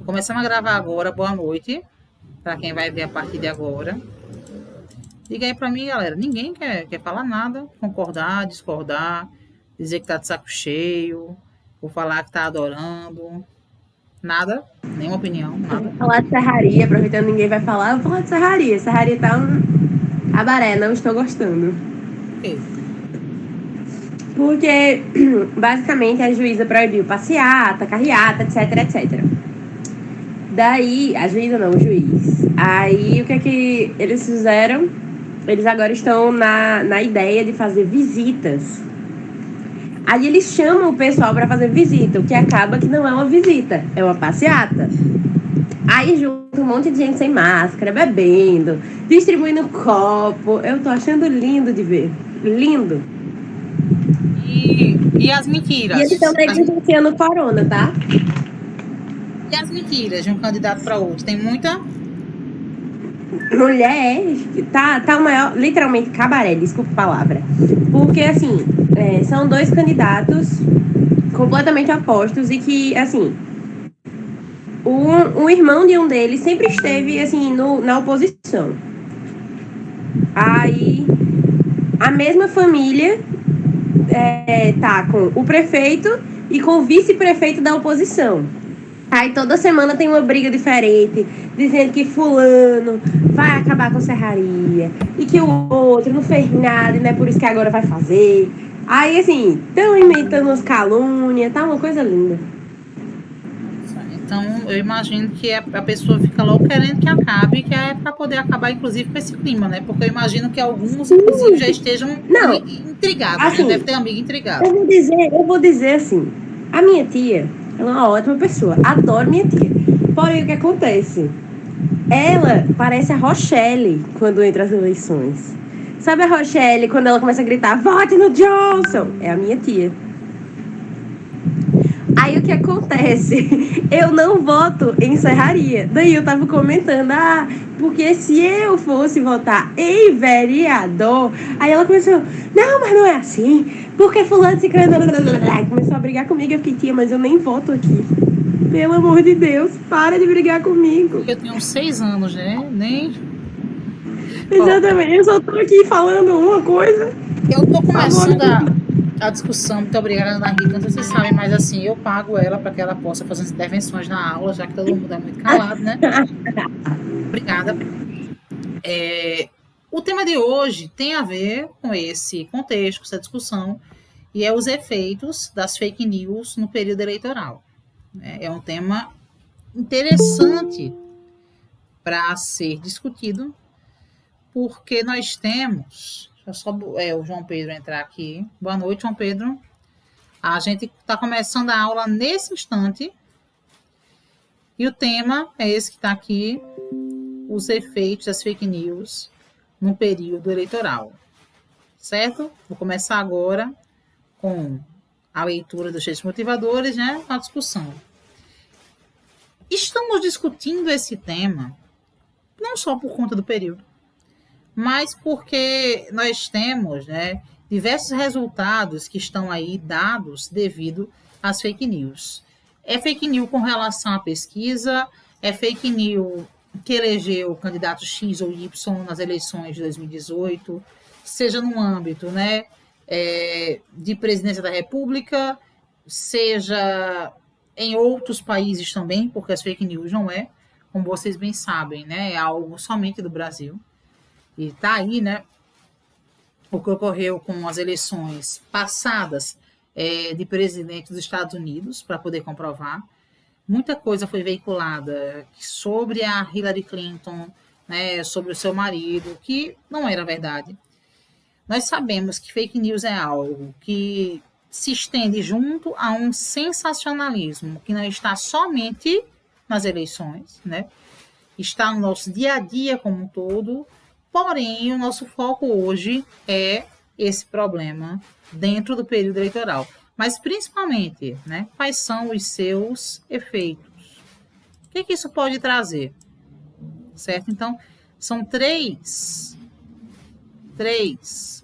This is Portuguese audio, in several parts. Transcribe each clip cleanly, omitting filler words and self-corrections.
Tô começando a gravar agora. Boa noite para quem vai ver a partir de agora. Diga aí para mim, galera. Ninguém quer falar nada, concordar, discordar, dizer que tá de saco cheio, ou falar que tá adorando. Nada, nenhuma opinião, nada. Falar de serraria, aproveitando que ninguém vai falar, eu vou falar de serraria. Serraria tá abaré, não estou gostando. Por quê? Porque, basicamente, a juíza proibiu passeata, carreata, etc, etc. Daí, a juíza não, o juiz. Aí, o que é que eles fizeram? Eles agora estão na ideia de fazer visitas. Aí eles chamam o pessoal para fazer visita, o que acaba que não é uma visita, é uma passeata. Aí junta um monte de gente sem máscara, bebendo, distribuindo copo. Eu tô achando lindo de ver. Lindo. E as E mentiras? eles estão negligenciando o corona, tá? E as mentiras de um candidato para outro? Tem muita? Mulher, tá o maior, literalmente cabaré, desculpa a palavra. Porque, assim, são dois candidatos completamente opostos e que, assim, o irmão de um deles sempre esteve, assim, na oposição. Aí, a mesma família tá com o prefeito e com o vice-prefeito da oposição. Aí toda semana tem uma briga diferente, dizendo que fulano vai acabar com serraria e que o outro não fez nada e não é por isso que agora vai fazer. Aí, assim, estão inventando umas calúnias, tá uma coisa linda. Então, eu imagino que a pessoa fica logo querendo que acabe, que é para poder acabar, inclusive, com esse clima, né? Porque eu imagino que alguns, inclusive, já estejam Não, intrigados, né? Deve assim, ter amigo intrigado. eu vou dizer assim, a minha tia, ela é uma ótima pessoa, adoro minha tia. Porém, o que acontece? Ela parece a Rochelle quando entra as eleições. Sabe a Rochelle quando ela começa a gritar, vote no Johnson? É a minha tia. Aí o que acontece? Eu não voto em serraria. Daí eu tava comentando, porque se eu fosse votar em vereador, aí ela começou, não, mas não é assim, porque fulano se começou a brigar comigo, eu fiquei, tia, mas eu nem voto aqui. Pelo amor de Deus, para de brigar comigo. Eu tenho uns 6 anos, né? Nem. Ó, Exatamente, eu só tô aqui falando uma coisa. eu tô Por favor. começando a discussão, muito obrigada, Ana Rita. Não sei se vocês sabem, mas assim, eu pago ela para que ela possa fazer as intervenções na aula, já que todo mundo é muito calado, né? Obrigada. O tema de hoje tem a ver com esse contexto, com essa discussão, e é os efeitos das fake news no período eleitoral. É um tema interessante para ser discutido, porque nós temos. Deixa eu só o João Pedro entrar aqui. Boa noite, João Pedro. A gente está começando a aula nesse instante, e o tema é esse que está aqui: os efeitos das fake news no período eleitoral. Certo? Vou começar agora com a leitura dos textos motivadores, né, a discussão. Estamos discutindo esse tema não só por conta do período, mas porque nós temos, né, diversos resultados que estão aí dados devido às fake news. É fake news com relação à pesquisa, é fake news que elegeu o candidato X ou Y nas eleições de 2018, seja no âmbito, né, de presidência da República, seja em outros países também, porque as fake news não é, como vocês bem sabem, né, é algo somente do Brasil. E está aí, né, o que ocorreu com as eleições passadas de presidente dos Estados Unidos, para poder comprovar. Muita coisa foi veiculada sobre a Hillary Clinton, né, sobre o seu marido, que não era verdade. Nós sabemos que fake news é algo que se estende junto a um sensacionalismo que não está somente nas eleições, né? Está no nosso dia a dia como um todo, porém o nosso foco hoje é esse problema dentro do período eleitoral. Mas principalmente, né, quais são os seus efeitos? O que isso pode trazer? Certo? Então, são três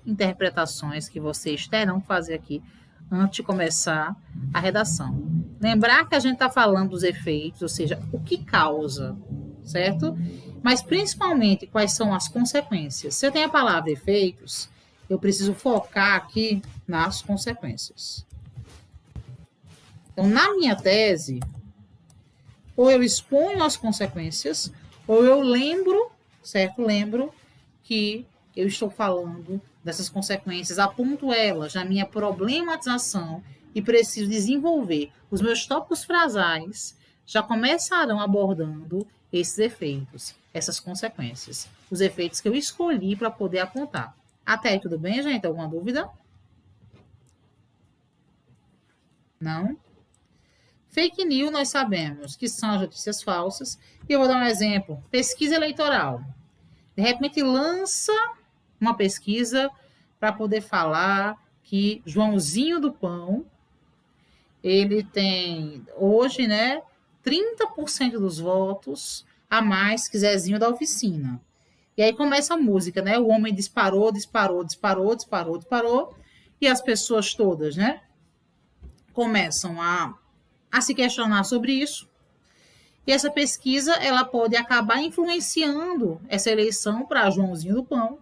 interpretações que vocês terão que fazer aqui antes de começar a redação. Lembrar que a gente está falando dos efeitos, ou seja, o que causa, certo? Mas principalmente quais são as consequências. Se eu tenho a palavra efeitos, eu preciso focar aqui nas consequências. Então, na minha tese, ou eu exponho as consequências, ou eu lembro, certo? Lembro que eu estou falando dessas consequências, aponto elas na minha problematização e preciso desenvolver. Os meus tópicos frasais já começarão abordando esses efeitos, essas consequências, os efeitos que eu escolhi para poder apontar. Até aí, tudo bem, gente? Alguma dúvida? Não? Fake news, nós sabemos que são as notícias falsas. E eu vou dar um exemplo. Pesquisa eleitoral. De repente, lança uma pesquisa para poder falar que Joãozinho do Pão, ele tem hoje, né, 30% dos votos a mais que Zezinho da oficina. E aí começa a música, né? O homem disparou, disparou, disparou, disparou, disparou. E as pessoas todas, né, começam a se questionar sobre isso. E essa pesquisa ela pode acabar influenciando essa eleição para Joãozinho do Pão,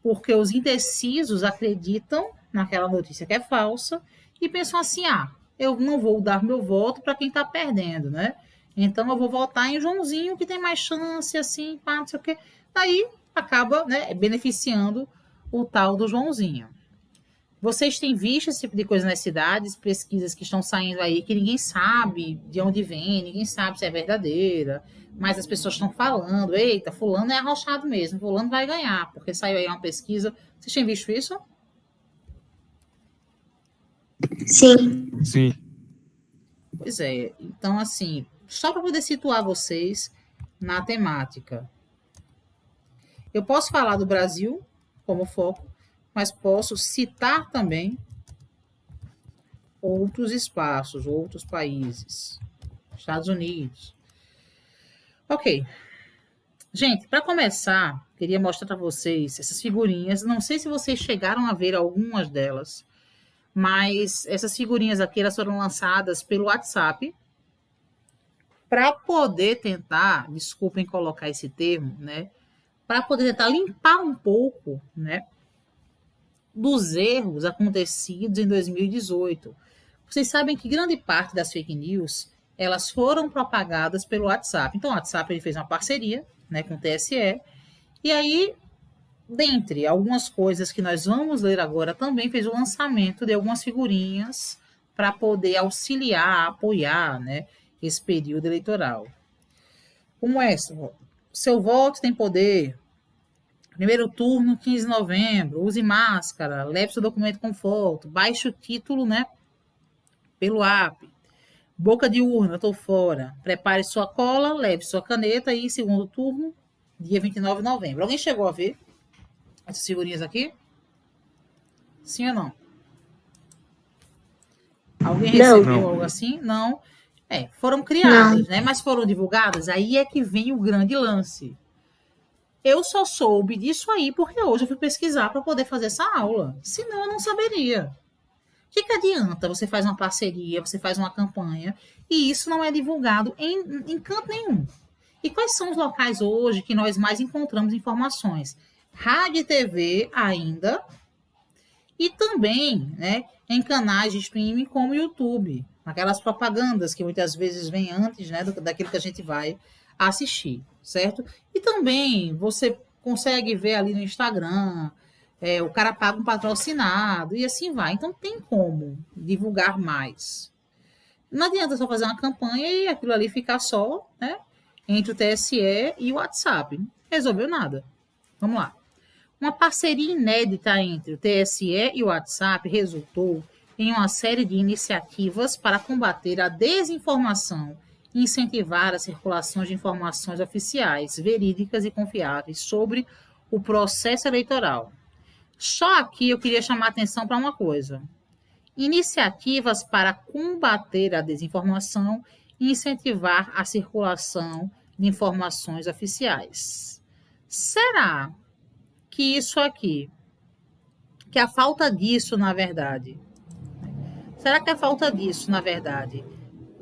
porque os indecisos acreditam naquela notícia que é falsa e pensam assim: ah, eu não vou dar meu voto para quem está perdendo, né? Então eu vou votar em Joãozinho, que tem mais chance, assim, pá, não sei o quê. Daí acaba, né, beneficiando o tal do Joãozinho. Vocês têm visto esse tipo de coisa nas cidades, pesquisas que estão saindo aí, que ninguém sabe de onde vem, ninguém sabe se é verdadeira, mas as pessoas estão falando: eita, fulano é arrochado mesmo, fulano vai ganhar, porque saiu aí uma pesquisa. Vocês têm visto isso? Sim. Sim. Pois é. Então, assim, só para poder situar vocês na temática. Eu posso falar do Brasil como foco, mas posso citar também outros espaços, outros países, Estados Unidos. Ok. Gente, para começar, queria mostrar para vocês essas figurinhas. Não sei se vocês chegaram a ver algumas delas, mas essas figurinhas aqui elas foram lançadas pelo WhatsApp para poder tentar, desculpem colocar esse termo, né? Para poder tentar limpar um pouco, né, dos erros acontecidos em 2018. Vocês sabem que grande parte das fake news, elas foram propagadas pelo WhatsApp. Então, o WhatsApp ele fez uma parceria, né, com o TSE, e aí, dentre algumas coisas que nós vamos ler agora, também fez o lançamento de algumas figurinhas para poder auxiliar, apoiar, né, esse período eleitoral. Como essa, seu voto tem poder. Primeiro turno, 15 de novembro, use máscara, leve seu documento com foto, baixe o título, né, pelo app. Boca de urna, estou fora. Prepare sua cola, leve sua caneta e segundo turno, dia 29 de novembro. Alguém chegou a ver essas figurinhas aqui? Sim ou não? Alguém recebeu algo assim? Não. Foram criadas, né? Mas foram divulgadas. Aí é que vem o grande lance. Eu só soube disso aí porque hoje eu fui pesquisar para poder fazer essa aula. Senão eu não saberia. O que adianta? Você faz uma parceria, você faz uma campanha e isso não é divulgado em canto nenhum. E quais são os locais hoje que nós mais encontramos informações? Rádio e TV ainda, e também, né, em canais de streaming como o YouTube, aquelas propagandas que muitas vezes vêm antes, né, daquilo que a gente vai assistir, certo? E também você consegue ver ali no Instagram, o cara paga um patrocinado e assim vai. Então tem como divulgar mais. Não adianta só fazer uma campanha e aquilo ali ficar só, né, entre o TSE e o WhatsApp. Não resolveu nada. Vamos lá. Uma parceria inédita entre o TSE e o WhatsApp resultou em uma série de iniciativas para combater a desinformação e incentivar a circulação de informações oficiais, verídicas e confiáveis sobre o processo eleitoral. Só aqui eu queria chamar a atenção para uma coisa. Iniciativas para combater a desinformação e incentivar a circulação de informações oficiais. Será que isso aqui, que a falta disso, na verdade, será que a falta disso, na verdade,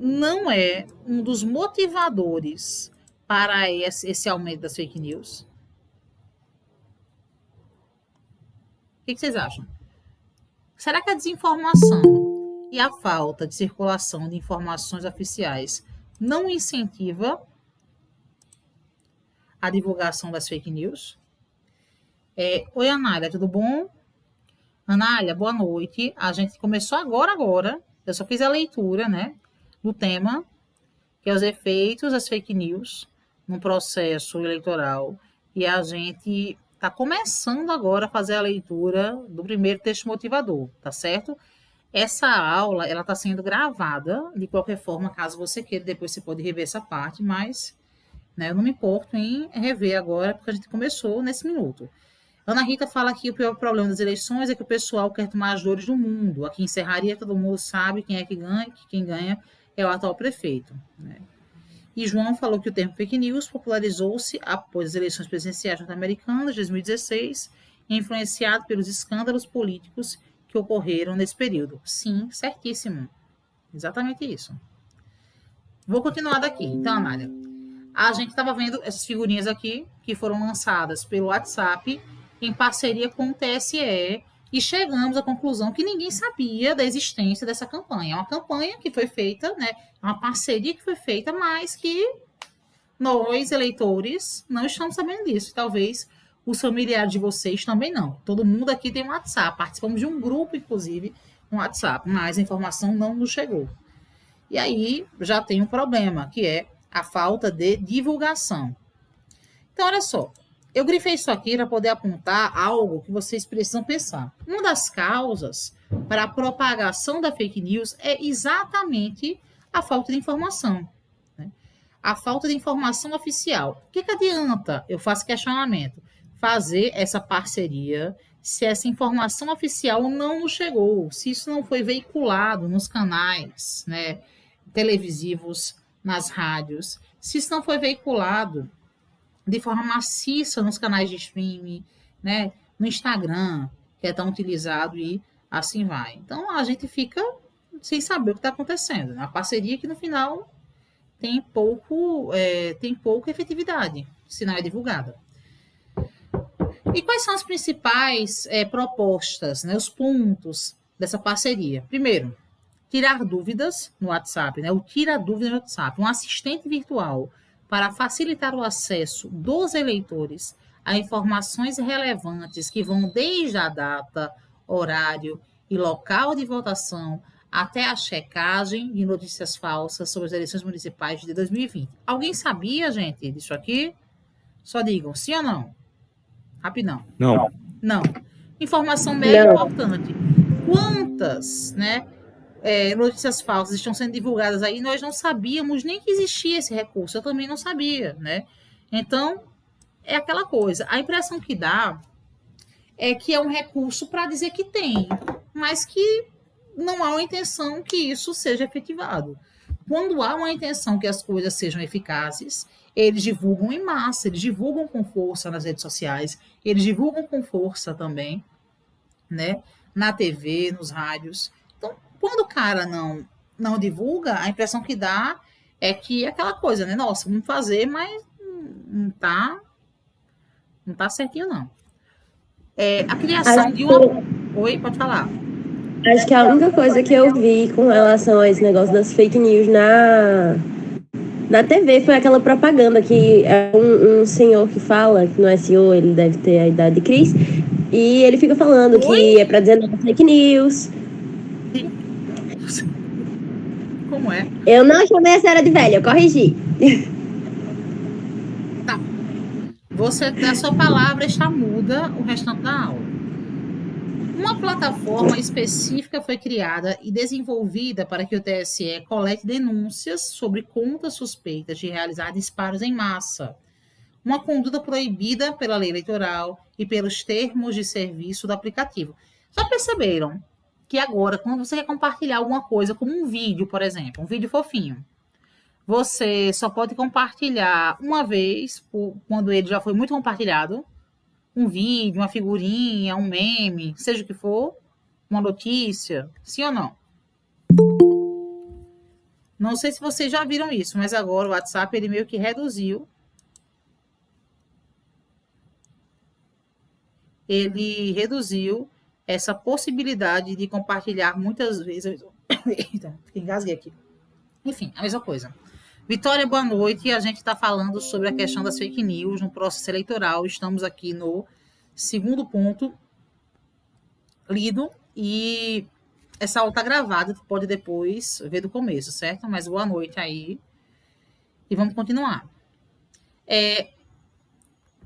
não é um dos motivadores para esse aumento das fake news? O que vocês acham? Será que a desinformação e a falta de circulação de informações oficiais não incentiva a divulgação das fake news? Oi, Anália, tudo bom? Anália, boa noite. A gente começou agora. Eu só fiz a leitura, né, do tema, que é os efeitos das fake news no processo eleitoral. E a gente está começando agora a fazer a leitura do primeiro texto motivador, tá certo? Essa aula, ela está sendo gravada, de qualquer forma, caso você queira, depois você pode rever essa parte, mas, né, eu não me importo em rever agora, porque a gente começou nesse minuto. Ana Rita fala que o pior problema das eleições é que o pessoal quer tomar as dores do mundo. Aqui em Serraria, todo mundo sabe quem é que ganha, que quem ganha é o atual prefeito, né? E João falou que o termo fake news popularizou-se após as eleições presidenciais norte-americanas de 2016, influenciado pelos escândalos políticos que ocorreram nesse período. Sim, certíssimo. Exatamente isso. Vou continuar daqui. Então, Anália, a gente estava vendo essas figurinhas aqui que foram lançadas pelo WhatsApp em parceria com o TSE e chegamos à conclusão que ninguém sabia da existência dessa campanha. É uma campanha que foi feita, né? Uma parceria que foi feita, mas que nós, eleitores, não estamos sabendo disso. Talvez os familiares de vocês também não. Todo mundo aqui tem um WhatsApp. Participamos de um grupo, inclusive, no WhatsApp, mas a informação não nos chegou. E aí já tem um problema, que é a falta de divulgação. Então, olha só. Eu grifei isso aqui para poder apontar algo que vocês precisam pensar. Uma das causas para a propagação da fake news é exatamente a falta de informação, né? A falta de informação oficial. O que adianta, eu faço questionamento, fazer essa parceria se essa informação oficial não nos chegou, se isso não foi veiculado nos canais, né, televisivos, nas rádios, se isso não foi veiculado de forma maciça nos canais de streaming, né, no Instagram, que é tão utilizado, e assim vai. Então, a gente fica sem saber o que está acontecendo. A parceria que, no final, tem pouca efetividade, se não é divulgada. E quais são as principais propostas, né, os pontos dessa parceria? Primeiro, tirar dúvidas no WhatsApp, né, o Tira Dúvida no WhatsApp, um assistente virtual para facilitar o acesso dos eleitores a informações relevantes que vão desde a data, horário e local de votação até a checagem de notícias falsas sobre as eleições municipais de 2020. Alguém sabia, gente, disso aqui? Só digam sim ou não. Rapidão. Não. Não. Informação mega importante. Quantas, né, notícias falsas estão sendo divulgadas aí, nós não sabíamos nem que existia esse recurso, eu também não sabia, né? Então, é aquela coisa, a impressão que dá é que é um recurso para dizer que tem, mas que não há uma intenção que isso seja efetivado. Quando há uma intenção que as coisas sejam eficazes, eles divulgam em massa, eles divulgam com força nas redes sociais, eles divulgam com força também, né, na TV, nos rádios. Então, quando o cara não divulga, a impressão que dá é que é aquela coisa, né? Nossa, vamos fazer, mas não tá certinho, não. A criação de uma... Oi, pode falar. Acho que a única coisa que eu vi com relação a esse negócio das fake news na TV foi aquela propaganda que é um senhor que fala, que não é senhor, ele deve ter a idade de Cris, e ele fica falando que é pra dizer não fake news. Como é? Eu não chamei a senhora de velha, eu corrigi. Tá. A sua palavra está muda o restante da aula. Uma plataforma específica foi criada e desenvolvida para que o TSE colete denúncias sobre contas suspeitas de realizar disparos em massa, uma conduta proibida pela lei eleitoral e pelos termos de serviço do aplicativo. Já perceberam que agora, quando você quer compartilhar alguma coisa, como um vídeo, por exemplo, um vídeo fofinho, você só pode compartilhar uma vez, quando ele já foi muito compartilhado, um vídeo, uma figurinha, um meme, seja o que for, uma notícia, sim ou não? Não sei se vocês já viram isso, mas agora o WhatsApp ele meio que reduziu. Ele reduziu essa possibilidade de compartilhar muitas vezes. Então, engasguei aqui. Enfim, a mesma coisa. Vitória, boa noite. A gente está falando sobre a questão das fake news no processo eleitoral. Estamos aqui no segundo ponto lido e essa aula está gravada. Tu pode depois ver do começo, certo? Mas boa noite aí. E vamos continuar.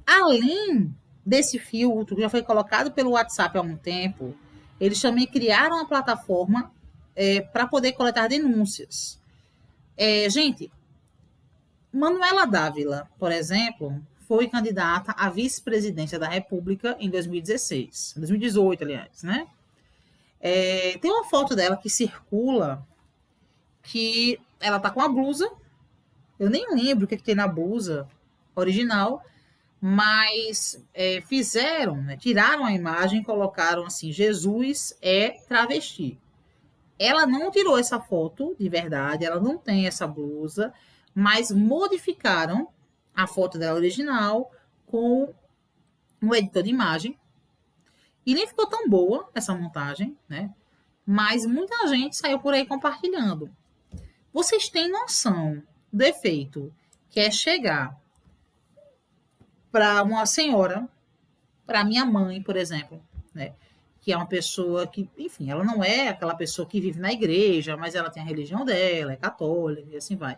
Além desse filtro que já foi colocado pelo WhatsApp há algum tempo, eles também criaram uma plataforma para poder coletar denúncias. Gente, Manuela Dávila, por exemplo, foi candidata à vice-presidência da República em 2016, 2018, aliás, né? Tem uma foto dela que circula que ela tá com a blusa, eu nem lembro o que tem na blusa original, mas fizeram, né, tiraram a imagem e colocaram assim, Jesus é travesti. Ela não tirou essa foto de verdade, ela não tem essa blusa, mas modificaram a foto dela original com um editor de imagem. E nem ficou tão boa essa montagem, né? Mas muita gente saiu por aí compartilhando. Vocês têm noção do efeito que é chegar para uma senhora, para minha mãe, por exemplo, né? Que é uma pessoa que, enfim, ela não é aquela pessoa que vive na igreja, mas ela tem a religião dela, é católica e assim vai.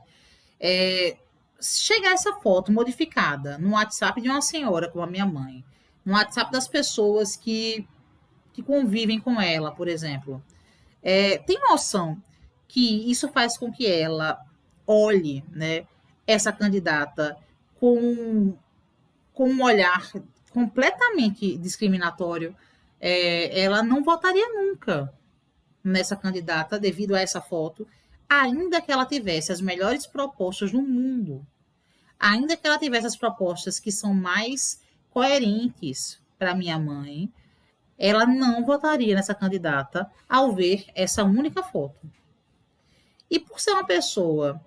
Chegar essa foto modificada no WhatsApp de uma senhora como a minha mãe, no WhatsApp das pessoas que convivem com ela, por exemplo, tem noção que isso faz com que ela olhe, né, essa candidata com um olhar completamente discriminatório? Ela não votaria nunca nessa candidata devido a essa foto, ainda que ela tivesse as melhores propostas do mundo, ainda que ela tivesse as propostas que são mais coerentes para minha mãe, ela não votaria nessa candidata ao ver essa única foto. E por ser uma pessoa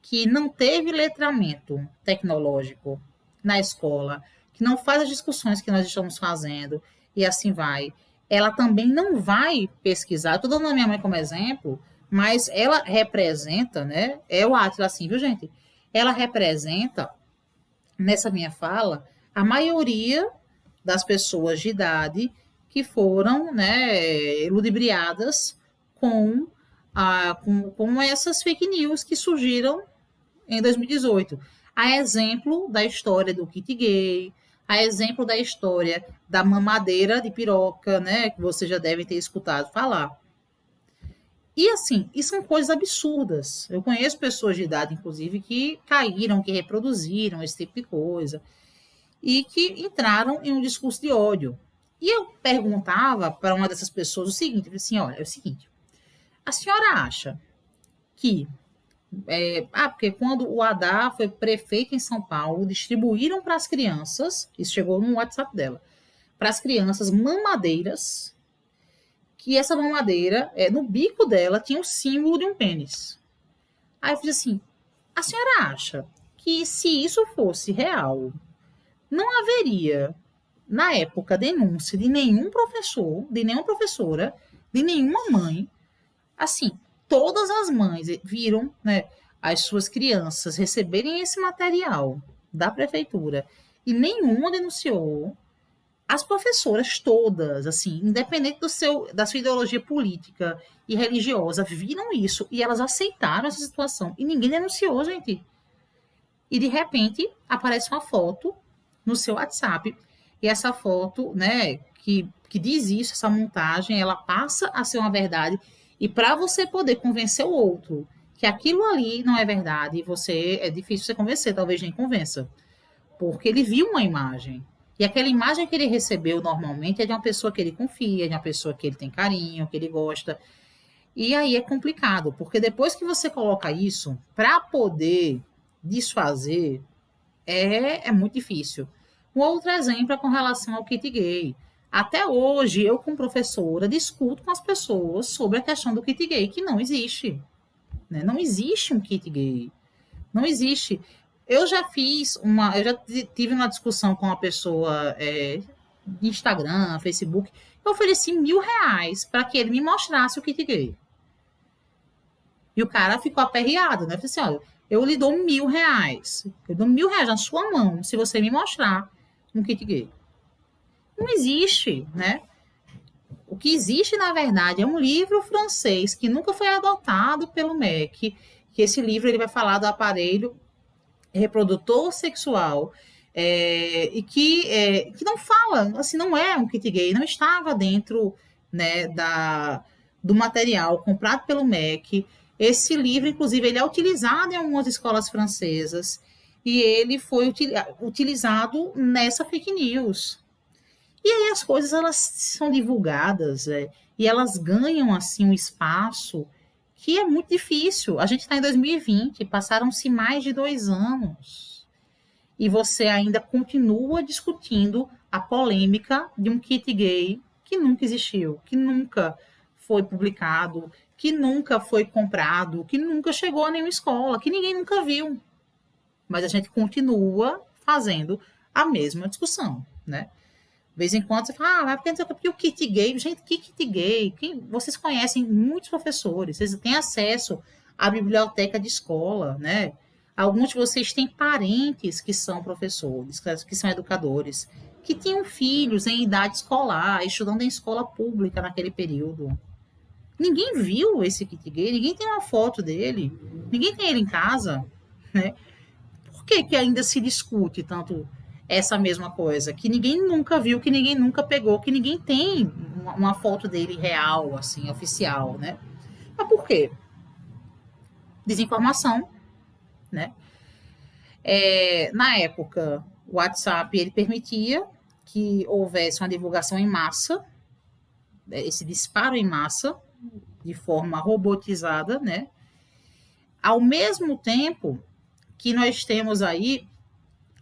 que não teve letramento tecnológico na escola, que não faz as discussões que nós estamos fazendo, e assim vai, ela também não vai pesquisar. Estou dando a minha mãe como exemplo, mas ela representa, né? O Átila, assim, viu, gente? Ela representa, nessa minha fala, a maioria das pessoas de idade que foram, né, ludibriadas com essas fake news que surgiram em 2018. A exemplo da história do kit gay, a exemplo da história da mamadeira de piroca, né, que você já deve ter escutado falar. E assim, isso são coisas absurdas. Eu conheço pessoas de idade, inclusive, que caíram, que reproduziram esse tipo de coisa e que entraram em um discurso de ódio. E eu perguntava para uma dessas pessoas o seguinte, assim, olha, é o seguinte, a senhora acha que porque quando o Haddad foi prefeito em São Paulo, distribuíram para as crianças, isso chegou no WhatsApp dela, para as crianças mamadeiras, que essa mamadeira, no bico dela, tinha o símbolo de um pênis. Aí eu fiz assim, a senhora acha que se isso fosse real, não haveria, na época, denúncia de nenhum professor, de nenhuma professora, de nenhuma mãe? Assim, todas as mães viram, né, as suas crianças receberem esse material da prefeitura e nenhuma denunciou. As professoras todas, assim, independente da sua ideologia política e religiosa, viram isso e elas aceitaram essa situação e ninguém denunciou, gente. E de repente aparece uma foto no seu WhatsApp e essa foto, né, que diz isso, essa montagem, ela passa a ser uma verdade. E para você poder convencer o outro que aquilo ali não é verdade, é difícil você convencer, talvez nem convença. Porque ele viu uma imagem. E aquela imagem que ele recebeu normalmente é de uma pessoa que ele confia, de uma pessoa que ele tem carinho, que ele gosta. E aí é complicado, porque depois que você coloca isso, para poder desfazer, é muito difícil. Um outro exemplo é com relação ao kit gay. Até hoje, eu, como professora, discuto com as pessoas sobre a questão do kit gay, que não existe. né? Não existe um kit gay. Não existe. Eu já tive uma discussão com uma pessoa de Instagram, Facebook. Eu ofereci R$ 1.000 para que ele me mostrasse o kit gay. E o cara ficou aperreado, né? Eu falei assim, olha, eu lhe dou R$ 1.000. Eu dou R$ 1.000 na sua mão se você me mostrar um kit gay. Não existe, né? O que existe, na verdade, é um livro francês que nunca foi adotado pelo MEC, que esse livro ele vai falar do aparelho reprodutor sexual, e que não fala, assim, não é um kit gay, não estava dentro, né, do material comprado pelo MEC. Esse livro, inclusive, ele é utilizado em algumas escolas francesas e ele foi utilizado nessa fake news. E aí as coisas elas são divulgadas e elas ganham assim um espaço que é muito difícil. A gente está em 2020, passaram-se mais de 2 anos e você ainda continua discutindo a polêmica de um kit gay que nunca existiu, que nunca foi publicado, que nunca foi comprado, que nunca chegou a nenhuma escola, que ninguém nunca viu. Mas a gente continua fazendo a mesma discussão, né? De vez em quando você fala, porque o kit gay, gente, que kit gay? Vocês conhecem muitos professores, vocês têm acesso à biblioteca de escola, né? Alguns de vocês têm parentes que são professores, que são educadores, que tinham filhos em idade escolar, estudando em escola pública naquele período. Ninguém viu esse kit gay, ninguém tem uma foto dele, ninguém tem ele em casa, né? Por que ainda se discute tanto essa mesma coisa? Que ninguém nunca viu, que ninguém nunca pegou, que ninguém tem uma foto dele real, assim, oficial, né? Mas por quê? Desinformação, né? Na época, o WhatsApp, ele permitia que houvesse uma divulgação em massa, esse disparo em massa, de forma robotizada, né? Ao mesmo tempo que nós temos aí,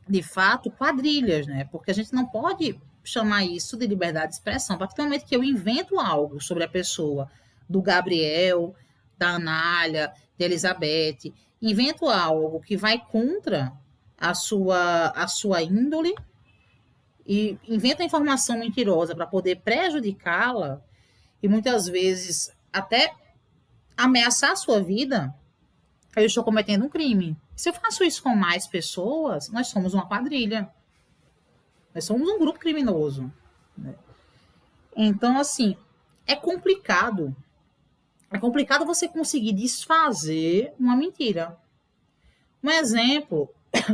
de fato, quadrilhas, né? Porque a gente não pode chamar isso de liberdade de expressão. A partir do momento que eu invento algo sobre a pessoa, do Gabriel, da Anália, de Elizabeth, invento algo que vai contra a sua índole e invento a informação mentirosa para poder prejudicá-la e muitas vezes até ameaçar a sua vida, eu estou cometendo um crime. Se eu faço isso com mais pessoas, nós somos uma quadrilha. Nós somos um grupo criminoso, né? Então, assim, é complicado. É complicado você conseguir desfazer uma mentira. Um exemplo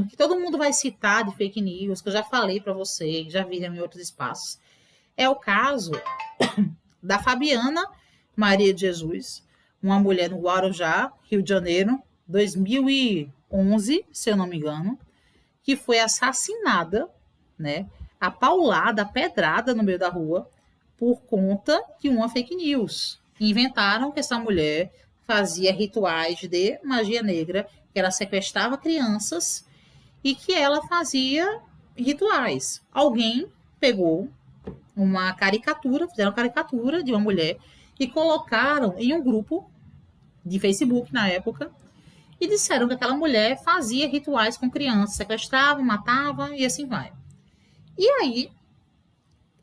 que todo mundo vai citar de fake news, que eu já falei para vocês, já viram em outros espaços, é o caso da Fabiana Maria de Jesus, uma mulher no Guarujá, Rio de Janeiro, 2011, se eu não me engano, que foi assassinada, né, apaulada, pedrada no meio da rua, por conta de uma fake news. Inventaram que essa mulher fazia rituais de magia negra, que ela sequestrava crianças e que ela fazia rituais. Alguém pegou uma caricatura, fizeram uma caricatura de uma mulher e colocaram em um grupo de Facebook na época e disseram que aquela mulher fazia rituais com crianças, sequestrava, matava e assim vai. E aí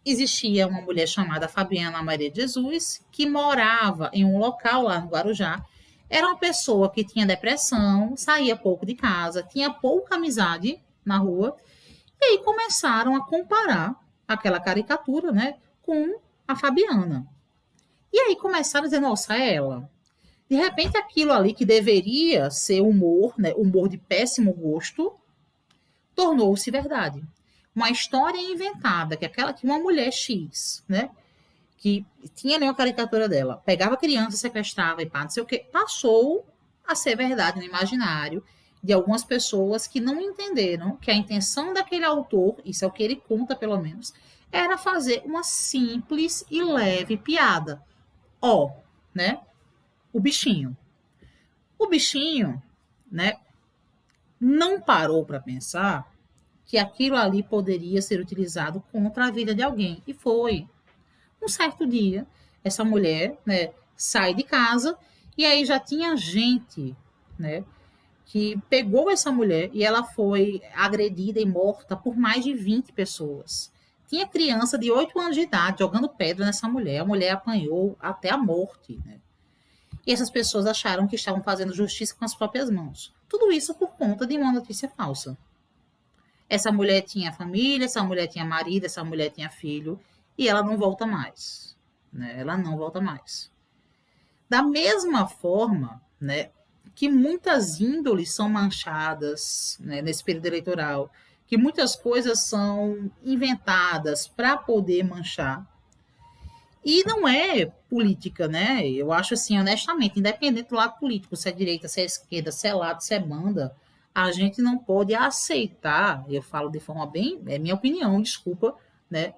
existia uma mulher chamada Fabiana Maria de Jesus que morava em um local lá no Guarujá. Era uma pessoa que tinha depressão, saía pouco de casa, tinha pouca amizade na rua e aí começaram a comparar aquela caricatura, né, com a Fabiana. E aí começaram a dizer, nossa, é ela. De repente, aquilo ali que deveria ser humor, né, humor de péssimo gosto, tornou-se verdade. Uma história inventada, que uma mulher X, né, que tinha ali uma caricatura dela, pegava criança, sequestrava e pá, não sei o quê, passou a ser verdade no imaginário de algumas pessoas que não entenderam que a intenção daquele autor, isso é o que ele conta pelo menos, era fazer uma simples e leve piada. Né? O bichinho, né, não parou para pensar que aquilo ali poderia ser utilizado contra a vida de alguém. E foi. Um certo dia, essa mulher, né, sai de casa E aí já tinha gente, né, que pegou essa mulher e ela foi agredida e morta por mais de 20 pessoas. Tinha criança de 8 anos de idade jogando pedra nessa mulher. A mulher apanhou até a morte, né? E essas pessoas acharam que estavam fazendo justiça com as próprias mãos. Tudo isso por conta de uma notícia falsa. Essa mulher tinha família, essa mulher tinha marido, essa mulher tinha filho, e ela não volta mais. Né? Ela não volta mais. Da mesma forma, né, que muitas índoles são manchadas, né, nesse período eleitoral, que muitas coisas são inventadas para poder manchar. E não é política, né? Eu acho assim, honestamente, independente do lado político, se é direita, se é esquerda, se é lado, se é banda, a gente não pode aceitar, eu falo de forma bem, é minha opinião, desculpa, né?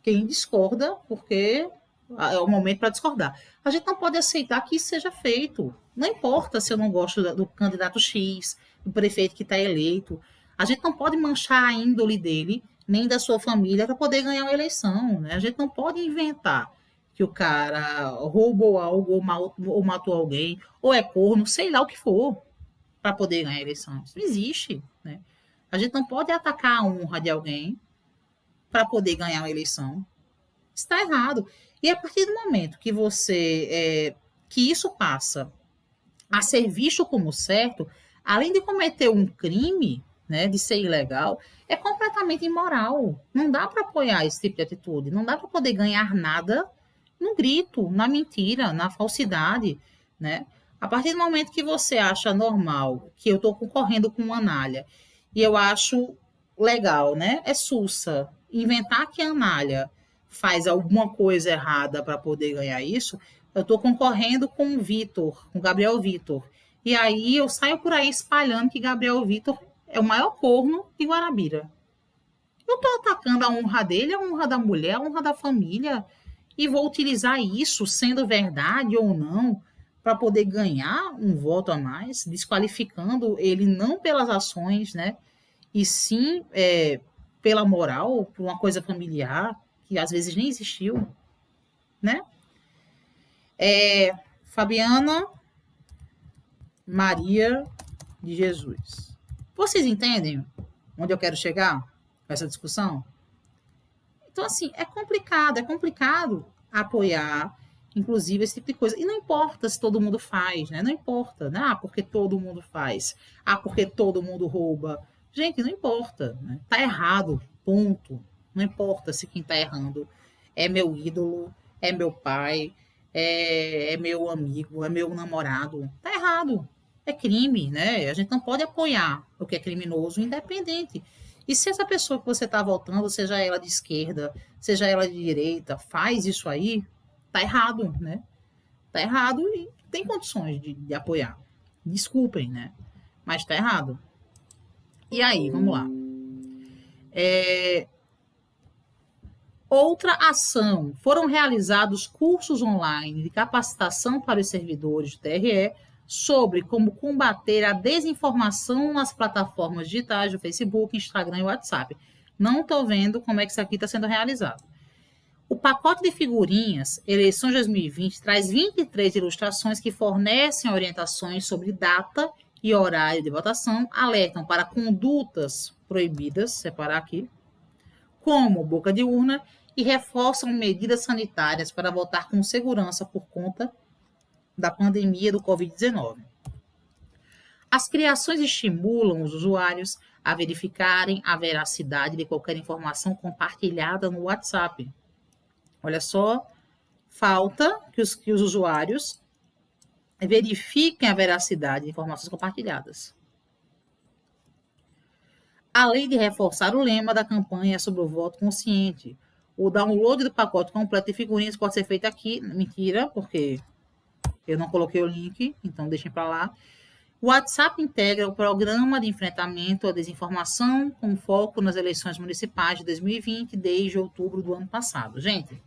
Quem discorda, porque é o momento para discordar. A gente não pode aceitar que isso seja feito. Não importa se eu não gosto do candidato X, do prefeito que está eleito. A gente não pode manchar a índole dele, nem da sua família, para poder ganhar uma eleição. Né? A gente não pode inventar que o cara roubou algo ou matou alguém, ou é corno, sei lá o que for, para poder ganhar a eleição. Isso não existe. Né? A gente não pode atacar a honra de alguém para poder ganhar uma eleição. Está errado. E a partir do momento que que isso passa a ser visto como certo, além de cometer um crime, né, de ser ilegal, é completamente imoral. Não dá para apoiar esse tipo de atitude. Não dá para poder ganhar nada no grito, na mentira, na falsidade, né? A partir do momento que você acha normal que eu estou concorrendo com uma Anália e eu acho legal, né? É sussa. Inventar que a Anália faz alguma coisa errada para poder ganhar isso, eu estou concorrendo com o Vitor, com o Gabriel Vitor. E aí eu saio por aí espalhando que Gabriel Vitor é o maior corno de Guarabira. Eu estou atacando a honra dele, a honra da mulher, a honra da família, e vou utilizar isso, sendo verdade ou não, para poder ganhar um voto a mais, desqualificando ele não pelas ações, né? E sim pela moral, por uma coisa familiar, que às vezes nem existiu, né? Fabiana Maria de Jesus. Vocês entendem onde eu quero chegar com essa discussão? Então, assim, é complicado apoiar, inclusive, esse tipo de coisa. E não importa se todo mundo faz, né? Não importa, né? Ah, porque todo mundo faz. Ah, porque todo mundo rouba. Gente, não importa, né? Tá errado, ponto. Não importa se quem tá errando é meu ídolo, é meu pai, é meu amigo, é meu namorado. Tá errado. É crime, né? A gente não pode apoiar o que é criminoso, independente. E se essa pessoa que você está votando, seja ela de esquerda, seja ela de direita, faz isso aí, tá errado, né? Tá errado e tem condições de apoiar. Desculpem, né? Mas tá errado. E aí, vamos lá. Outra ação. Foram realizados cursos online de capacitação para os servidores do TRE sobre como combater a desinformação nas plataformas digitais do Facebook, Instagram e WhatsApp. Não estou vendo como é que isso aqui está sendo realizado. O pacote de figurinhas Eleições 2020 traz 23 ilustrações que fornecem orientações sobre data e horário de votação, alertam para condutas proibidas, separar aqui, como boca de urna, e reforçam medidas sanitárias para votar com segurança por conta da pandemia do Covid-19. As criações estimulam os usuários a verificarem a veracidade de qualquer informação compartilhada no WhatsApp. Olha só, falta que os usuários verifiquem a veracidade de informações compartilhadas. Além de reforçar o lema da campanha sobre o voto consciente. O download do pacote completo de figurinhas pode ser feito aqui. Mentira, porque eu não coloquei o link, então deixem para lá. O WhatsApp integra o programa de enfrentamento à desinformação com foco nas eleições municipais de 2020 desde outubro do ano passado. Gente,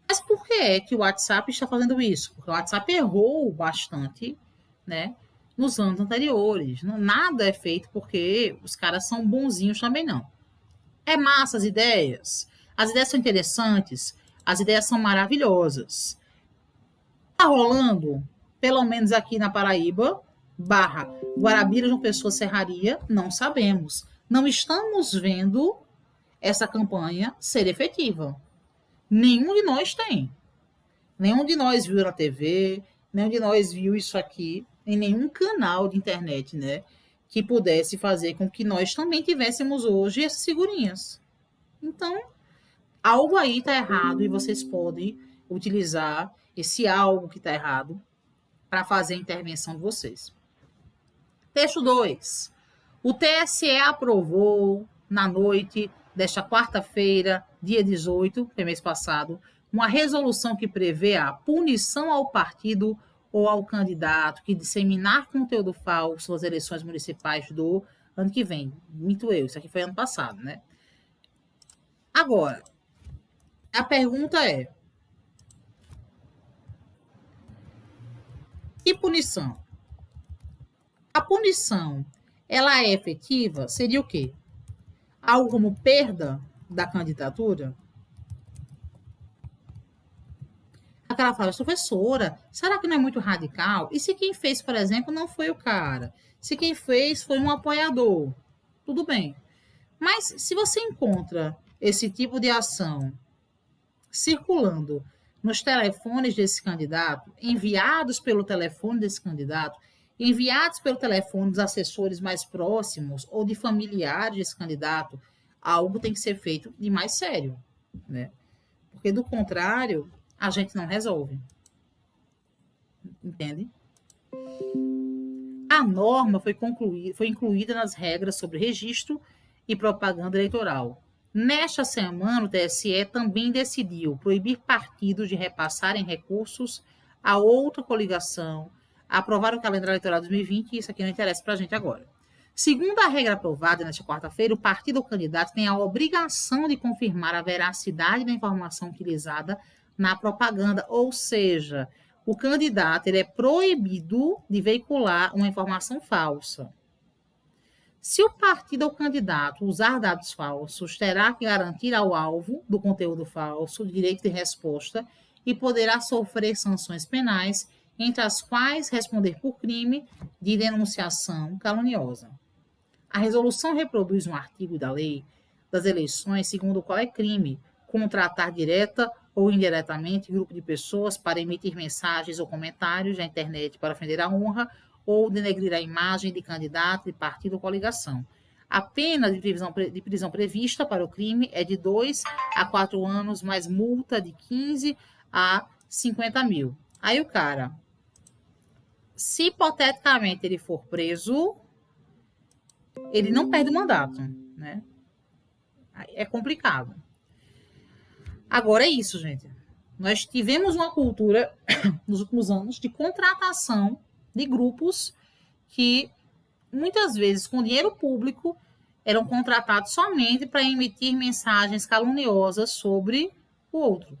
mas por que é que o WhatsApp está fazendo isso? Porque o WhatsApp errou bastante, né, nos anos anteriores. Nada é feito porque os caras são bonzinhos também, não. É massa as ideias são interessantes, as ideias são maravilhosas. Tá rolando pelo menos aqui na Paraíba, Guarabira, João Pessoa, Serraria, não sabemos. Não estamos vendo essa campanha ser efetiva. Nenhum de nós tem. Nenhum de nós viu na TV, nenhum de nós viu isso aqui em nenhum canal de internet, né? Que pudesse fazer com que nós também tivéssemos hoje essas figurinhas. Então, algo aí está errado e vocês podem utilizar esse algo que está errado para fazer a intervenção de vocês. Texto 2. O TSE aprovou, na noite desta quarta-feira, dia 18, que é mês passado, uma resolução que prevê a punição ao partido ou ao candidato que disseminar conteúdo falso nas eleições municipais do ano que vem. Minto eu, isso aqui foi ano passado, né? Agora, a pergunta é: que punição? A punição, ela é efetiva? Seria o quê? Algo como perda da candidatura? Aquela fala, professora, será que não é muito radical? E se quem fez, por exemplo, não foi o cara? Se quem fez foi um apoiador? Tudo bem. Mas se você encontra esse tipo de ação circulando nos telefones desse candidato, enviados pelo telefone desse candidato, enviados pelo telefone dos assessores mais próximos ou de familiares desse candidato, algo tem que ser feito de mais sério, né? Porque, do contrário, a gente não resolve. Entende? A norma foi incluída nas regras sobre registro e propaganda eleitoral. Nesta semana, o TSE também decidiu proibir partidos de repassarem recursos a outra coligação, aprovar o calendário eleitoral 2020, e isso aqui não interessa para a gente agora. Segundo a regra aprovada nesta quarta-feira, o partido ou candidato tem a obrigação de confirmar a veracidade da informação utilizada na propaganda, ou seja, o candidato ele é proibido de veicular uma informação falsa. Se o partido ou candidato usar dados falsos, terá que garantir ao alvo do conteúdo falso o direito de resposta e poderá sofrer sanções penais, entre as quais responder por crime de denunciação caluniosa. A resolução reproduz um artigo da lei das eleições, segundo o qual é crime contratar direta ou indiretamente grupo de pessoas para emitir mensagens ou comentários na internet para ofender a honra ou denegrir a imagem de candidato, de partido ou coligação. A pena de prisão prevista para o crime é de 2 a 4 anos, mais multa de 15 a 50 mil. Aí o cara, se hipoteticamente ele for preso, ele não perde o mandato, né? É complicado. Agora é isso, gente. Nós tivemos uma cultura nos últimos anos de contratação de grupos que muitas vezes com dinheiro público eram contratados somente para emitir mensagens caluniosas sobre o outro.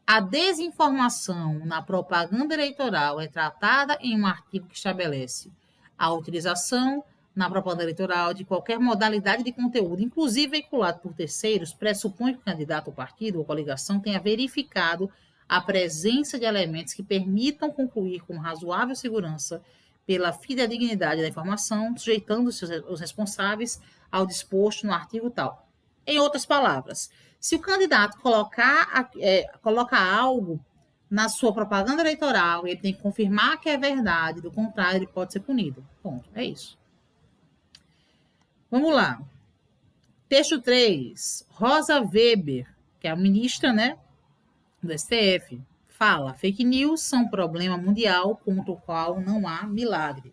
A desinformação na propaganda eleitoral é tratada em um artigo que estabelece a utilização na propaganda eleitoral de qualquer modalidade de conteúdo, inclusive veiculado por terceiros, pressupõe que o candidato ou partido ou coligação tenha verificado a presença de elementos que permitam concluir com razoável segurança pela fidedignidade da informação, sujeitando-se os responsáveis ao disposto no artigo tal. Em outras palavras, se o candidato coloca algo na sua propaganda eleitoral, ele tem que confirmar que é verdade, do contrário, ele pode ser punido. Ponto. É isso. Vamos lá. Texto 3. Rosa Weber, que é a ministra, né, do STF, fala: fake news são um problema mundial contra o qual não há milagre.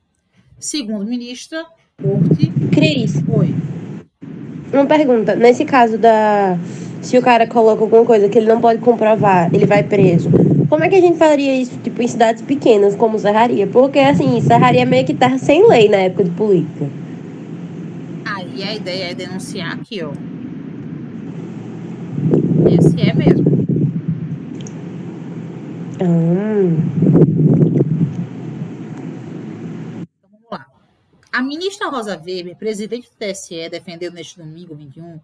Segundo ministra, Corte... Cris, Oi. uma pergunta. Nesse caso se o cara coloca alguma coisa que ele não pode comprovar, ele vai preso. Como é que a gente faria isso, tipo, em cidades pequenas, como Serraria? Porque, assim, Serraria meio que tá sem lei na época de política. Aí a ideia é denunciar aqui, ó. Esse é mesmo. Então, vamos lá. A ministra Rosa Weber, presidente do TSE, defendeu neste domingo 21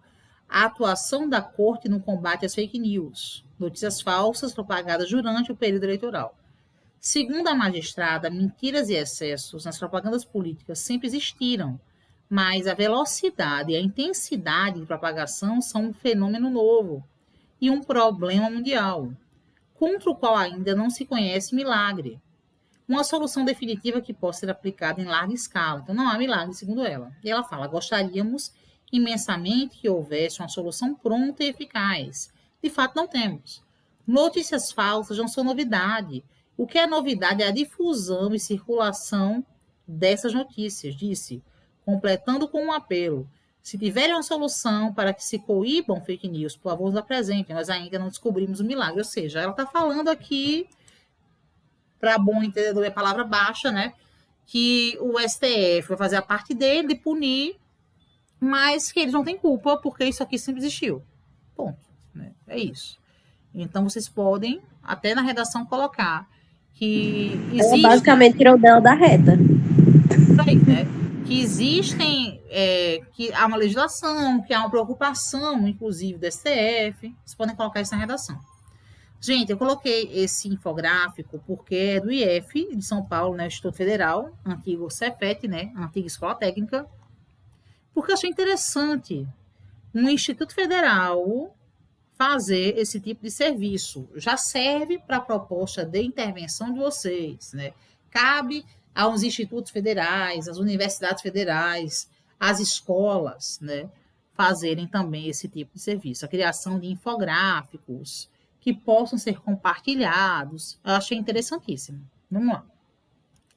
a atuação da Corte no combate às fake news, notícias falsas propagadas durante o período eleitoral. Segundo a magistrada, mentiras e excessos nas propagandas políticas sempre existiram, mas a velocidade e a intensidade de propagação são um fenômeno novo e um problema mundial, contra o qual ainda não se conhece milagre. Uma solução definitiva que possa ser aplicada em larga escala. Então, não há milagre, segundo ela. E ela fala, gostaríamos imensamente que houvesse uma solução pronta e eficaz. De fato, não temos. Notícias falsas não são novidade. O que é novidade é a difusão e circulação dessas notícias, disse, completando com um apelo. Se tiverem uma solução para que se coíbam fake news, por favor, nos apresentem. Nós ainda não descobrimos o milagre. Ou seja, ela está falando aqui, para bom entendedor, é palavra baixa, né? Que o STF vai fazer a parte dele de punir, mas que eles não têm culpa, porque isso aqui sempre existiu. Ponto. Né? É isso. Então, vocês podem, até na redação, colocar que Ela basicamente tirou dela da reta. Aí, né? Que existem, que há uma legislação, que há uma preocupação, inclusive, do STF. Vocês podem colocar isso na redação. Gente, eu coloquei esse infográfico porque é do IF, de São Paulo, né? Instituto Federal, antigo Cefet, né? Antiga Escola Técnica. Porque eu achei interessante um Instituto Federal fazer esse tipo de serviço. Já serve para a proposta de intervenção de vocês, né? Cabe aos institutos federais, às universidades federais, às escolas, né? Fazerem também esse tipo de serviço. A criação de infográficos que possam ser compartilhados. Eu achei interessantíssimo. Vamos lá.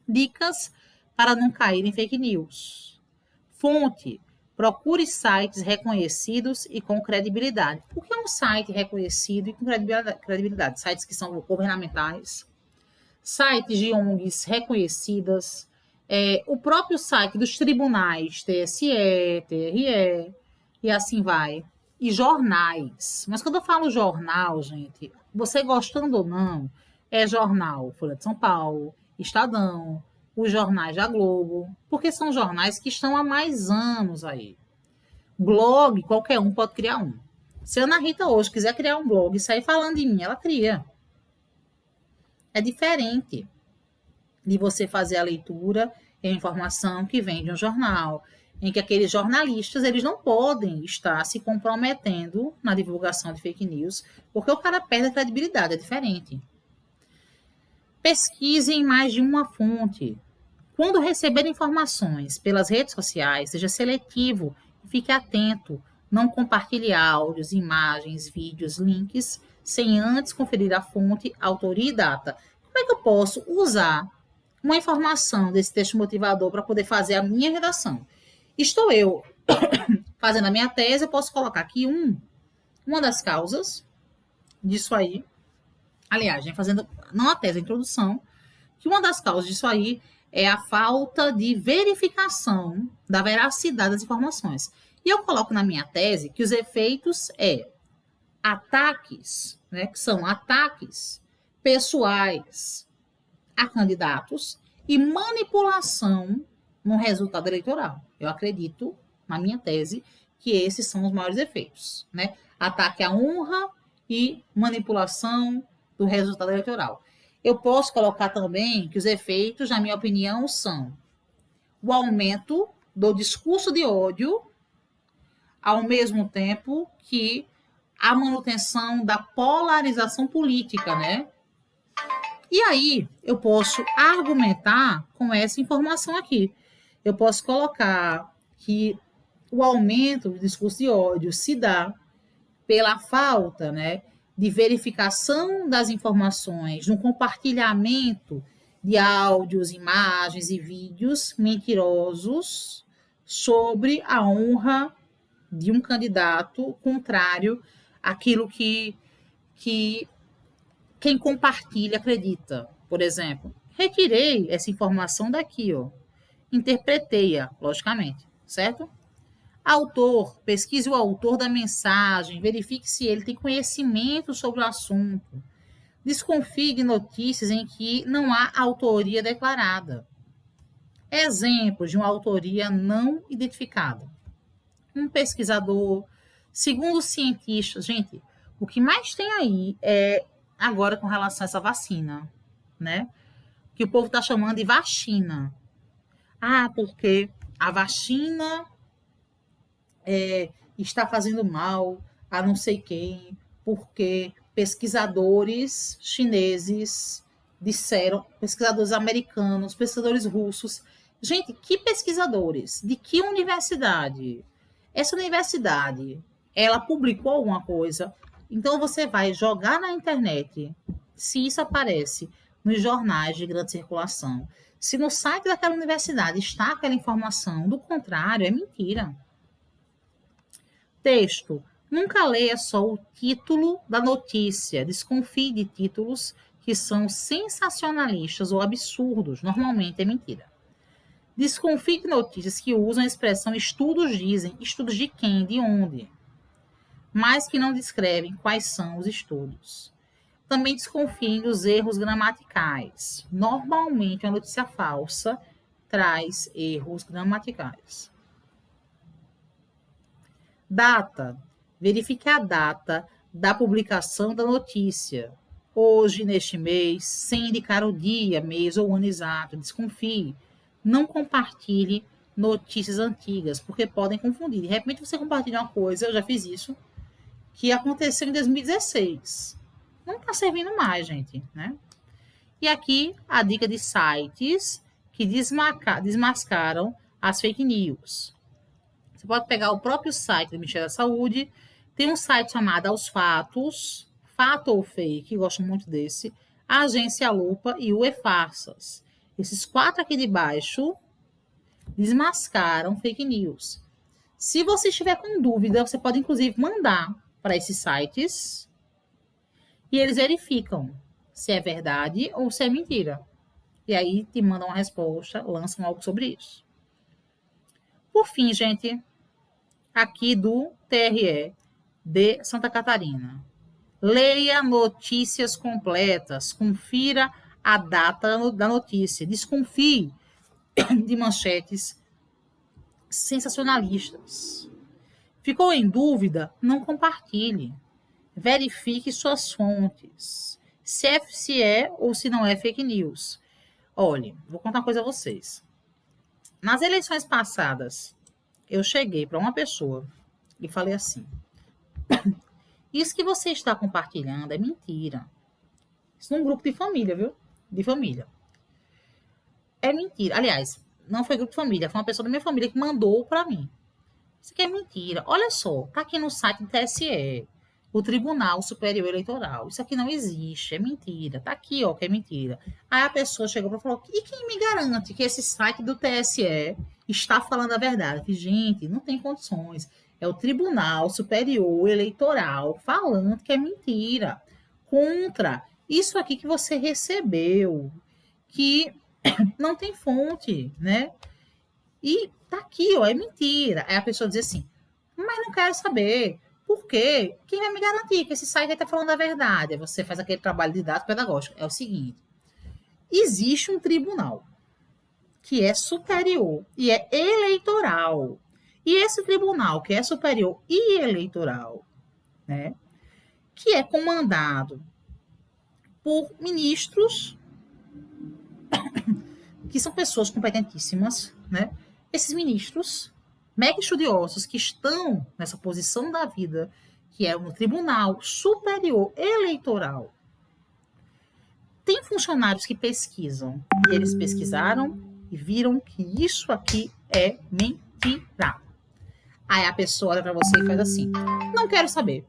Dicas para não cair em fake news. Fonte. Procure sites reconhecidos e com credibilidade. Por que um site reconhecido e com credibilidade? Sites que são governamentais, sites de ONGs reconhecidas, o próprio site dos tribunais, TSE, TRE, e assim vai. E jornais. Mas quando eu falo jornal, gente, você gostando ou não, é jornal Folha de São Paulo, Estadão, os jornais da Globo, porque são jornais que estão há mais anos aí. Blog, qualquer um pode criar um. Se a Ana Rita hoje quiser criar um blog e sair falando de mim, ela cria. É diferente de você fazer a leitura e a informação que vem de um jornal, em que aqueles jornalistas eles não podem estar se comprometendo na divulgação de fake news, porque o cara perde a credibilidade, é diferente. Pesquise em mais de uma fonte. Quando receber informações pelas redes sociais, seja seletivo e fique atento. Não compartilhe áudios, imagens, vídeos, links, sem antes conferir a fonte, autoria e data. Como é que eu posso usar uma informação desse texto motivador para poder fazer a minha redação? Estou eu fazendo a minha tese, eu posso colocar aqui uma das causas disso aí. Aliás, fazendo, não a tese, a introdução, que uma das causas disso aí é a falta de verificação da veracidade das informações. E eu coloco na minha tese que os efeitos ataques, né, que são ataques pessoais a candidatos e manipulação no resultado eleitoral. Eu acredito, na minha tese, que esses são os maiores efeitos, né? Ataque à honra e manipulação do resultado eleitoral. Eu posso colocar também que os efeitos, na minha opinião, são o aumento do discurso de ódio, ao mesmo tempo que a manutenção da polarização política, né? E aí, eu posso argumentar com essa informação aqui. Eu posso colocar que o aumento do discurso de ódio se dá pela falta, né, de verificação das informações, no compartilhamento de áudios, imagens e vídeos mentirosos sobre a honra de um candidato contrário àquilo que quem compartilha acredita. Por exemplo, retirei essa informação daqui, interpretei-a, logicamente, certo? Autor, pesquise o autor da mensagem, verifique se ele tem conhecimento sobre o assunto. Desconfie de notícias em que não há autoria declarada. Exemplos de uma autoria não identificada. Um pesquisador, segundo cientistas, gente, o que mais tem aí é agora com relação a essa vacina, né? que o povo está chamando de vacina. Ah, porque a vacina está fazendo mal a não sei quem, porque pesquisadores chineses disseram, pesquisadores americanos, pesquisadores russos. Gente, que pesquisadores? De que universidade? Essa universidade, ela publicou alguma coisa? Então você vai jogar na internet, se isso aparece nos jornais de grande circulação, se no site daquela universidade está aquela informação, do contrário, é mentira. Texto. Nunca leia só o título da notícia. Desconfie de títulos que são sensacionalistas ou absurdos. Normalmente é mentira. Desconfie de notícias que usam a expressão estudos dizem. Estudos de quem? De onde? Mas que não descrevem quais são os estudos. Também desconfiem dos erros gramaticais. Normalmente, a notícia falsa traz erros gramaticais. Data. Verifique a data da publicação da notícia. Hoje, neste mês, sem indicar o dia, mês ou ano exato. Desconfie. Não compartilhe notícias antigas, porque podem confundir. De repente, você compartilha uma coisa, eu já fiz isso, que aconteceu em 2016. Não está servindo mais, gente, né? E aqui, a dica de sites que desmascaram as fake news. Você pode pegar o próprio site do Ministério da Saúde. Tem um site chamado Aos Fatos, Fato ou Fake, gosto muito desse, a Agência Lupa e o E-Farsas. Esses 4 aqui de baixo desmascaram fake news. Se você estiver com dúvida, você pode inclusive mandar para esses sites e eles verificam se é verdade ou se é mentira. E aí te mandam uma resposta, lançam algo sobre isso. Por fim, gente, aqui do TRE de Santa Catarina. Leia notícias completas, confira a data da notícia, desconfie de manchetes sensacionalistas. Ficou em dúvida? Não compartilhe. Verifique suas fontes. Se é ou se não é fake news. Olha, vou contar uma coisa a vocês. Nas eleições passadas, eu cheguei para uma pessoa e falei assim: isso que você está compartilhando é mentira. Isso num grupo de família, viu? De família. É mentira. Aliás, não foi grupo de família, foi uma pessoa da minha família que mandou para mim. Isso aqui é mentira. Olha só, tá aqui no site do TSE, o Tribunal Superior Eleitoral. Isso aqui não existe, é mentira. Tá aqui, ó, que é mentira. Aí a pessoa chegou para falar: e quem me garante que esse site do TSE está falando a verdade? Que, gente, não tem condições. É o Tribunal Superior Eleitoral falando que é mentira. Contra isso aqui que você recebeu, que não tem fonte, né? E tá aqui, ó, é mentira. Aí a pessoa diz assim: mas não quero saber. Por quê? Quem vai me garantir que esse site está falando a verdade? Aí você faz aquele trabalho didático pedagógico. É o seguinte: existe um tribunal que é superior e é eleitoral. E esse tribunal, que é superior e eleitoral, né, que é comandado por ministros que são pessoas competentíssimas, né? Esses ministros, mega estudiosos, que estão nessa posição da vida, que é no Tribunal Superior Eleitoral, tem funcionários que pesquisam, e eles pesquisaram e viram que isso aqui é mentira. Aí a pessoa olha para você e faz assim: não quero saber.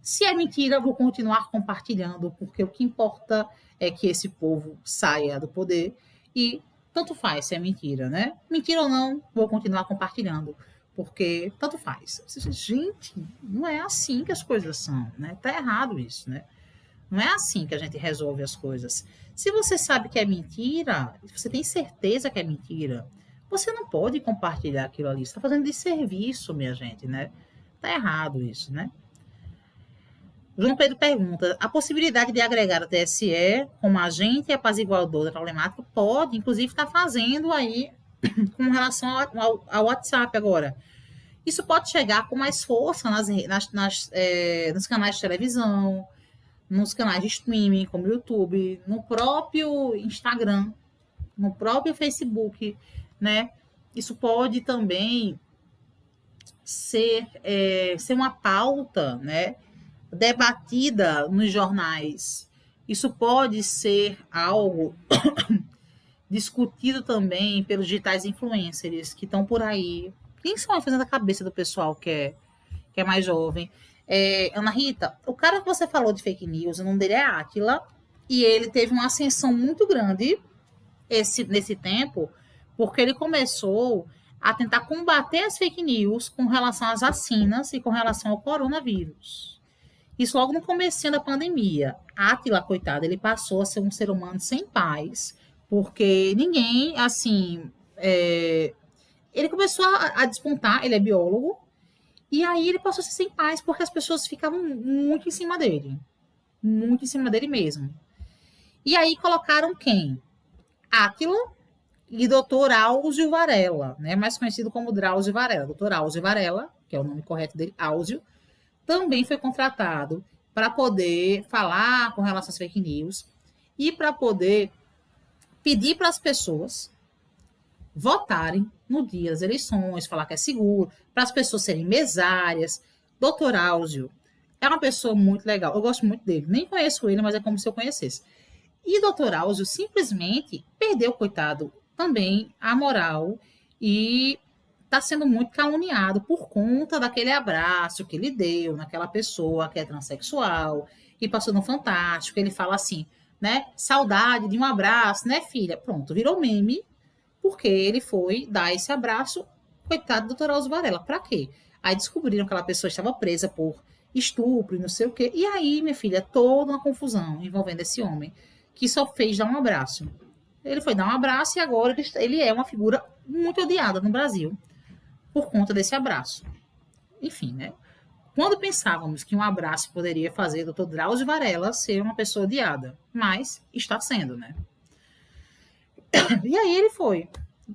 Se é mentira, eu vou continuar compartilhando, porque o que importa é que esse povo saia do poder e tanto faz se é mentira, né? Mentira ou não, vou continuar compartilhando, porque tanto faz. Gente, não é assim que as coisas são, né? Tá errado isso, né? Não é assim que a gente resolve as coisas. Se você sabe que é mentira, se você tem certeza que é mentira, você não pode compartilhar aquilo ali. Você está fazendo desserviço, minha gente, né? Tá errado isso, né? João Pedro pergunta: a possibilidade de agregar a TSE como agente apaziguador da problemática pode, inclusive, estar fazendo aí com relação ao WhatsApp agora. Isso pode chegar com mais força nos canais de televisão, nos canais de streaming, como YouTube, no próprio Instagram, no próprio Facebook, né? Isso pode também ser uma pauta, né, debatida nos jornais. Isso pode ser algo discutido também pelos digitais influencers que estão por aí, principalmente fazendo a cabeça do pessoal que é mais jovem. Ana Rita, o cara que você falou de fake news, o nome dele é Átila, e ele teve uma ascensão muito grande nesse tempo, porque ele começou a tentar combater as fake news com relação às vacinas e com relação ao coronavírus. Isso logo no comecinho da pandemia. Átila, coitado, ele passou a ser um ser humano sem paz, porque ninguém, assim... ele começou a despontar, ele é biólogo, e aí ele passou a ser sem paz, porque as pessoas ficavam muito em cima dele. Muito em cima dele mesmo. E aí colocaram quem? Átila e Dr. Áuzio Varela, né? Mais conhecido como Drauzio Varela. Dr. Áuzio Varela, que é o nome correto dele, Áuzio, também foi contratado para poder falar com relação às fake news e para poder pedir para as pessoas votarem no dia das eleições, falar que é seguro, para as pessoas serem mesárias. Dr. Áuzio é uma pessoa muito legal. Eu gosto muito dele. Nem conheço ele, mas é como se eu conhecesse. E Dr. Áuzio simplesmente perdeu, coitado, também a moral e está sendo muito caluniado por conta daquele abraço que ele deu naquela pessoa que é transexual e passou no Fantástico. Ele fala assim, né? Saudade de um abraço, né, filha? Pronto, virou meme porque ele foi dar esse abraço, coitado do Dr. Áuzio Varela. Para quê? Aí descobriram que aquela pessoa estava presa por estupro e não sei o quê. E aí, minha filha, toda uma confusão envolvendo esse homem que só fez dar um abraço. Ele foi dar um abraço e agora ele é uma figura muito odiada no Brasil por conta desse abraço. Enfim, né? Quando pensávamos que um abraço poderia fazer o Dr. Drauzio Varela ser uma pessoa odiada, mas está sendo, né? E aí ele foi.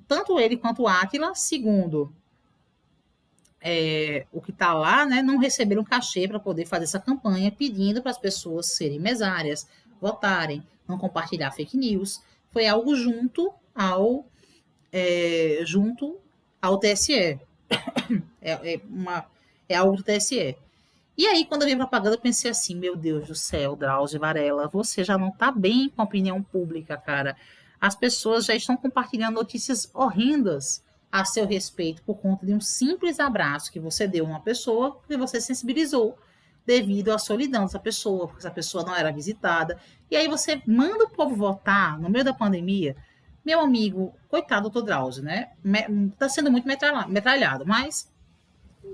Tanto ele quanto o Átila, segundo o que está lá, né, não receberam cachê para poder fazer essa campanha, pedindo para as pessoas serem mesárias, votarem, não compartilhar fake news. Foi algo junto ao TSE. É algo do TSE. E aí, quando eu vi a propaganda, eu pensei assim, meu Deus do céu, Drauzio Varela, você já não está bem com a opinião pública, cara. As pessoas já estão compartilhando notícias horrendas a seu respeito por conta de um simples abraço que você deu a uma pessoa que você sensibilizou devido à solidão dessa pessoa, porque essa pessoa não era visitada. E aí você manda o povo votar no meio da pandemia. Meu amigo, coitado do Dr. Drauzio, né? Tá sendo muito metralhado, mas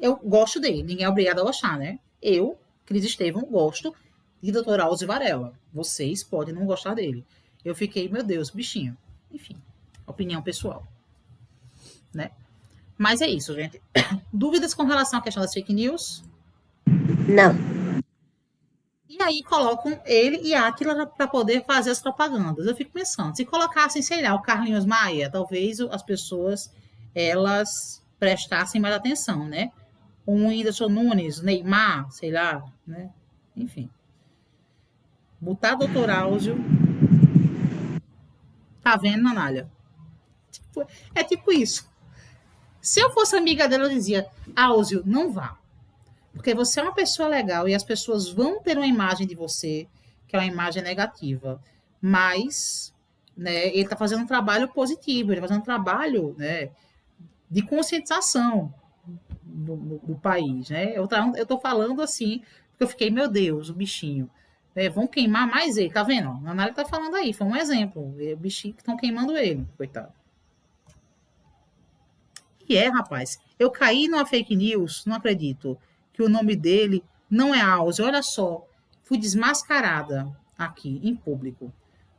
eu gosto dele. Ninguém é obrigado a gostar, né? Eu, Cris Estevão, gosto de Dr. Áuzio Varela. Vocês podem não gostar dele. Eu fiquei, meu Deus, bichinho. Enfim, opinião pessoal. Né? Mas é isso, gente. Dúvidas com relação à questão das fake news? Não. E aí colocam ele e Átila para poder fazer as propagandas. Eu fico pensando, se colocassem, sei lá, o Carlinhos Maia, talvez as pessoas, elas prestassem mais atenção, né? O Whindersson Nunes, Neymar, sei lá, né? Enfim. Botar Dr. Áuzio. Tá vendo, Nanália? É tipo isso. Se eu fosse amiga dela, eu dizia, Áuzio, não vá. Porque você é uma pessoa legal e as pessoas vão ter uma imagem de você que é uma imagem negativa. Mas, né, ele está fazendo um trabalho positivo, ele está fazendo um trabalho, né, de conscientização do país. Né? Eu estou falando assim, porque eu fiquei, meu Deus, o bichinho. Vão queimar mais ele, tá vendo? A Anália tá falando aí, foi um exemplo. O bichinho que estão queimando ele, coitado. E rapaz, eu caí numa fake news, não acredito, que o nome dele não é Áuzio. Olha só, fui desmascarada aqui, em público.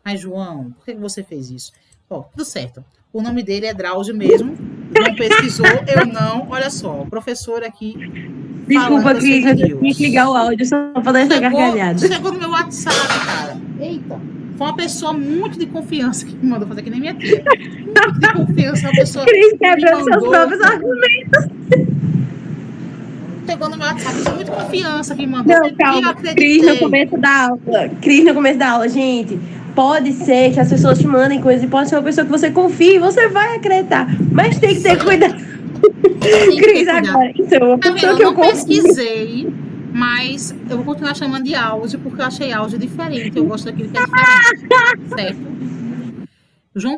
Mas, João, por que você fez isso? Ó, tudo certo. O nome dele é Drauzio mesmo. Não pesquisou, eu não. Olha só, o professor aqui. Desculpa, Cris, eu tinha que ligar o áudio só pra dar essa gargalhada. Chegou no meu WhatsApp, cara. Eita. Foi uma pessoa muito de confiança que me mandou fazer, que nem minha tia. Muito de confiança, uma pessoa. Cris quebra seus próprios argumentos. pegou no meu WhatsApp com muita confiança que mandou. Não, calma. Cris no começo da aula, gente. Pode ser que as pessoas te mandem coisas e pode ser uma pessoa que você confie e você vai acreditar. Mas tem que ter cuidado. Cris, agora. Então, a pessoa que eu pesquisei, mas eu vou continuar chamando de áudio porque eu achei áudio diferente. Eu gosto daquilo que é diferente. Certo? O João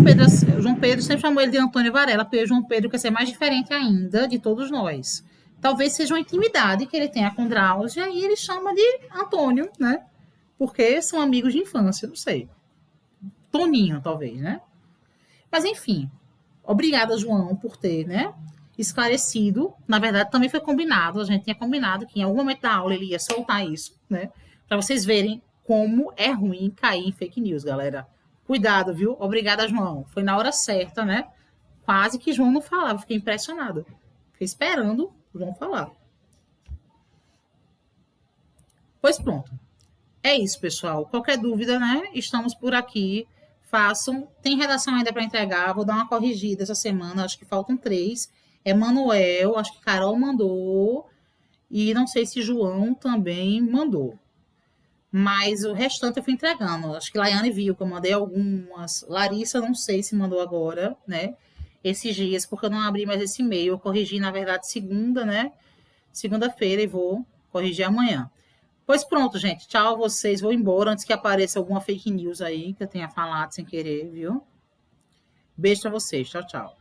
Pedro sempre chamou ele de Antônio Varela, porque o João Pedro quer ser mais diferente ainda de todos nós. Talvez seja uma intimidade que ele tenha com Drauzia e ele chama de Antônio, né? Porque são amigos de infância, não sei. Toninho, talvez, né? Mas, enfim. Obrigada, João, por ter, né, esclarecido. Na verdade, também foi combinado. A gente tinha combinado que em algum momento da aula ele ia soltar isso, né? Para vocês verem como é ruim cair em fake news, galera. Cuidado, viu? Obrigada, João. Foi na hora certa, né? Quase que João não falava. Fiquei impressionada. Fiquei esperando o João falar. Pois pronto. É isso, pessoal. Qualquer dúvida, né? Estamos por aqui. Façam. Tem redação ainda para entregar. Vou dar uma corrigida essa semana. Acho que faltam 3. É Manuel. Acho que Carol mandou. E não sei se João também mandou. Mas o restante eu fui entregando. Acho que Laiane viu que eu mandei algumas. Larissa, não sei se mandou agora, né? Esses dias, porque eu não abri mais esse e-mail. Eu corrigi, na verdade, segunda, né? Segunda-feira e vou corrigir amanhã. Pois pronto, gente. Tchau a vocês. Vou embora antes que apareça alguma fake news aí que eu tenha falado sem querer, viu? Beijo pra vocês. Tchau, tchau.